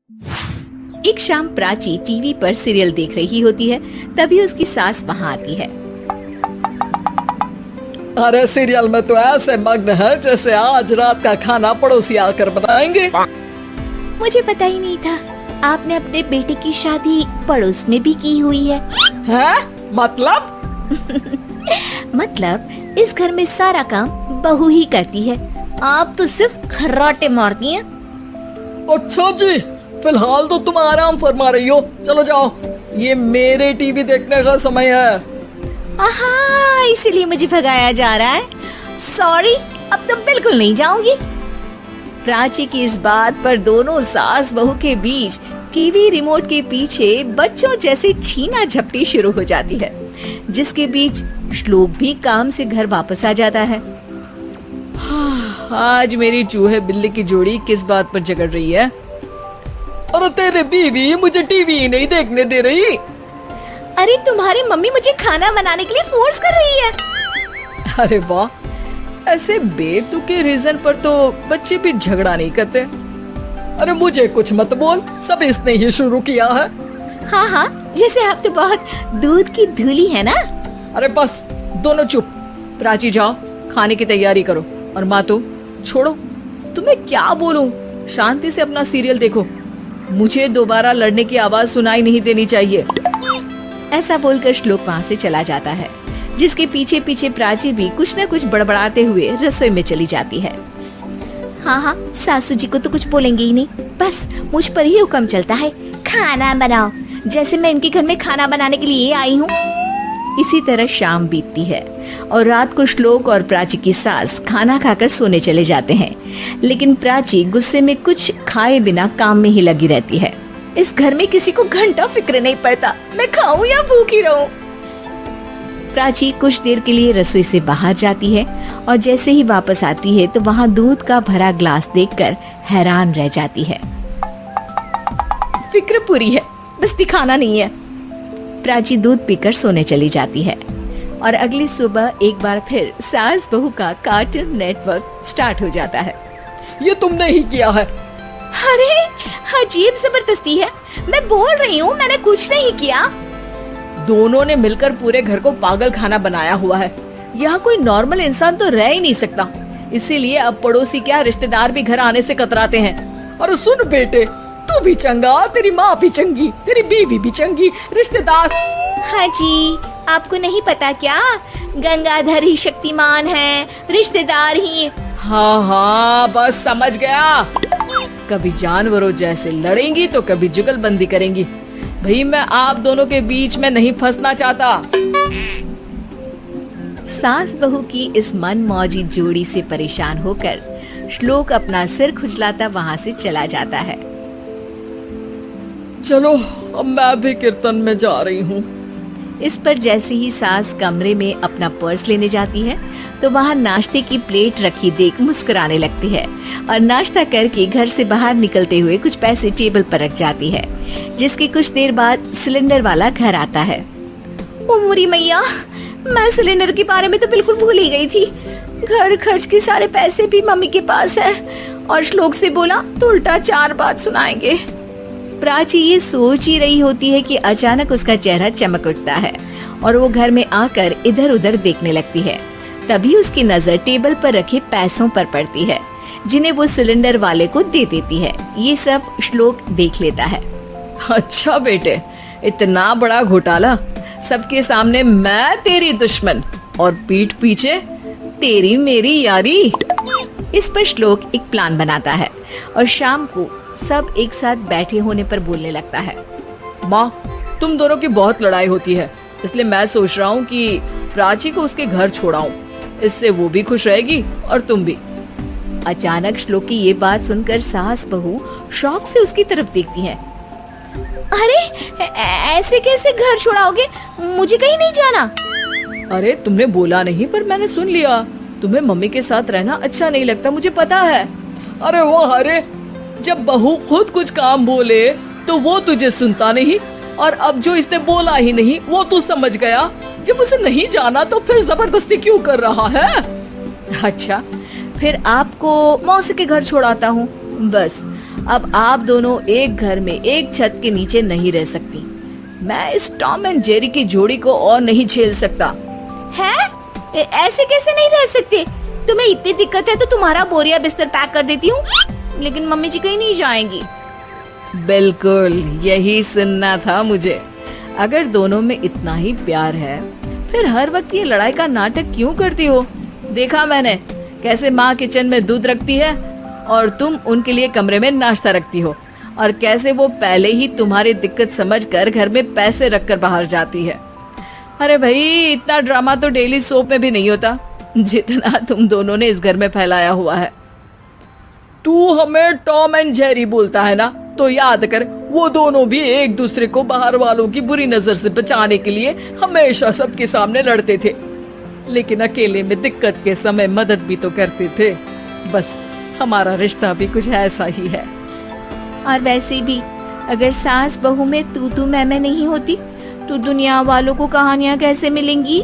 एक शाम प्राची टीवी पर सीरियल देख रही होती है। तभी उसकी सास वहाँ आती है। अरे सीरियल में तो ऐसे मग्न है जैसे आज रात का खाना पड़ोसी आकर बनाएंगे। मुझे पता ही नहीं था आपने अपने बेटे की शादी पड़ोस में भी की हुई है। हैं? मतलब? मतलब इस घर में सारा काम बहू ही करती है, आप तो सिर्फ खर्राटे मारती हैं। अच्छा जी, फिलहाल तो तुम आराम फरमा रही हो। चलो जाओ, ये मेरे टीवी देखने का समय है। आहा, इसीलिए मुझे भगाया जा रहा है। सॉरी, अब तो बिल्कुल नहीं जाऊंगी। प्राची की इस बात पर दोनों सास बहू के बीच टीवी रिमोट के पीछे बच्चों जैसे छीना झपटी शुरू हो जाती है, जिसके बीच श्लोक भी काम से घर वापस आ जाता है। आज मेरी चूहे बिल्ली की जोड़ी किस बात पर झगड़ रही है? अरे तेरे बीवी मुझे टीवी नहीं देखने दे रही। अरे तुम्हारी मम्मी मुझे खाना बनाने के लिए फोर्स कर रही है। अरे वाह, ऐसे बेतुके रीजन पर तो बच्चे भी झगड़ा नहीं करते। अरे मुझे कुछ मत बोल, सब इसने ही शुरू किया है। हाँ हाँ, जैसे आप तो बहुत दूध की धूली है ना। अरे बस, दोनों चुप। प्राची जाओ, खाने की तैयारी करो। और माँ तो छोड़ो, तुम्हें क्या बोलूं, शांति से अपना सीरियल देखो। मुझे दोबारा लड़ने की आवाज सुनाई नहीं देनी चाहिए। ऐसा बोलकर श्लोक वहाँ से चला जाता है, जिसके पीछे पीछे प्राची भी कुछ न कुछ बड़बड़ाते हुए रसोई में चली जाती है। हाँ हाँ, सासू जी को तो कुछ बोलेंगे ही नहीं, बस मुझ पर ही हुक्म चलता है, खाना बनाओ, जैसे मैं इनके घर में खाना बनाने के लिए आई हूँ। इसी तरह शाम बीतती है और रात को श्लोक और प्राची की सास खाना खाकर सोने चले जाते हैं, लेकिन प्राची गुस्से में कुछ खाए बिना काम में ही लगी रहती है। इस घर में किसी को घंटा फिक्र नहीं पड़ता, मैं खाऊं या भूखी रहूं। प्राची कुछ देर के लिए रसोई से बाहर जाती है और जैसे ही वापस आती है तो वहाँ दूध का भरा ग्लास देखकर हैरान रह जाती है। फिक्र पूरी है, बस दिखाना नहीं है। प्राची दूध पीकर सोने चली जाती है और अगली सुबह एक बार फिर सास बहू का कार्टून नेटवर्क स्टार्ट हो जाता है। ये तुमने ही किया है। अरे अजीब जबरदस्ती है, मैं बोल रही हूँ मैंने कुछ नहीं किया। दोनों ने मिलकर पूरे घर को पागल खाना बनाया हुआ है। यहाँ कोई नॉर्मल इंसान तो रह ही नहीं सकता, इसीलिए अब पड़ोसी क्या रिश्तेदार भी घर आने से कतराते हैं। और सुन बेटे, तू भी चंगा, तेरी माँ भी चंगी, तेरी बीवी भी चंगी, रिश्तेदार। हाँ जी, आपको नहीं पता क्या, गंगाधर ही शक्तिमान है, रिश्तेदार ही। हाँ हाँ, बस समझ गया। कभी जानवरों जैसे लड़ेंगी तो कभी जुगलबंदी करेंगी। भाई मैं आप दोनों के बीच में नहीं फंसना चाहता। सास बहू की इस मनमौजी जोड़ी से परेशान होकर श्लोक अपना सिर खुजलाता वहाँ से चला जाता है। चलो अब मैं भी कीर्तन में जा रही हूँ। इस पर जैसे ही सास कमरे में अपना पर्स लेने जाती है तो वहाँ नाश्ते की प्लेट रखी देख मुस्कुराने लगती है और नाश्ता करके घर से बाहर निकलते हुए कुछ पैसे टेबल पर रख जाती है, जिसके कुछ देर बाद सिलेंडर वाला घर आता है। ओ मुरी मैया, मैं सिलेंडर के बारे में तो बिल्कुल भूल ही गई थी। घर खर्च के सारे पैसे भी मम्मी के पास है और श्लोक से बोला तो उल्टा 4 बात सुनाएंगे। प्राची ये सोच ही रही होती है कि अचानक उसका चेहरा चमक उठता है और वो घर में आकर इधर उधर देखने लगती है। तभी उसकी नजर टेबल पर रखे पैसों पर पड़ती है, जिन्हें वो सिलेंडर वाले को दे देती है। ये सब श्लोक देख लेता है। अच्छा बेटे, इतना बड़ा घोटाला, सबके सामने मैं तेरी दुश्मन और पीठ पीछे तेरी मेरी यारी। इस पर श्लोक एक प्लान बनाता है और शाम को सब एक साथ बैठे होने पर बोलने लगता है। माँ, तुम दोनों की बहुत लड़ाई होती है, इसलिए मैं सोच रहा हूँ कि प्राची को उसके घर छोड़ाऊं। इससे वो भी खुश रहेगी और तुम भी। अचानक श्लोक की ये बात सुनकर सास बहू शौक से उसकी तरफ देखती हैं। अरे ऐसे कैसे घर छोड़ाओगे, मुझे कहीं नहीं जाना। अरे तुमने बोला नहीं पर मैंने सुन लिया, तुम्हें मम्मी के साथ रहना अच्छा नहीं लगता, मुझे पता है। अरे वो अरे, जब बहू खुद कुछ काम बोले तो वो तुझे सुनता नहीं, और अब जो इसने बोला ही नहीं वो तू समझ गया। जब उसे नहीं जाना तो फिर जबरदस्ती क्यों कर रहा है? अच्छा, फिर आपको मौसी के घर छोड़ाता हूँ। बस अब आप दोनों एक घर में एक छत के नीचे नहीं रह सकती। मैं इस टॉम एंड जेरी की जोड़ी को और नहीं झेल सकता। है? ऐसे कैसे नहीं रह सकते? तुम्हें इतनी दिक्कत है तो तुम्हारा बोरिया बिस्तर पैक कर देती हूँ, लेकिन मम्मी जी कहीं नहीं जाएंगी। बिल्कुल यही सुनना था मुझे। अगर दोनों में इतना ही प्यार है, फिर हर वक्त ये लड़ाई का नाटक क्यों करती हो? देखा मैंने कैसे माँ किचन में दूध रखती है और तुम उनके लिए कमरे में नाश्ता रखती हो, और कैसे वो पहले ही तुम्हारी दिक्कत समझकर घर में पैसे रखकर बाहर जाती है। अरे भाई, इतना ड्रामा तो डेली सोप में भी नहीं होता जितना तुम दोनों ने इस घर में फैलाया हुआ है। तू हमें टॉम एंड जेरी बोलता है ना, तो याद कर वो दोनों भी एक दूसरे को बाहर वालों की बुरी नजर से बचाने के लिए हमेशा सबके सामने लड़ते थे, लेकिन अकेले में दिक्कत के समय मदद भी तो करते थे। बस हमारा रिश्ता भी कुछ ऐसा ही है। और वैसे भी अगर सास बहू में तू मैं नहीं होती तो दुनिया वालों को कहानियां कैसे मिलेंगी?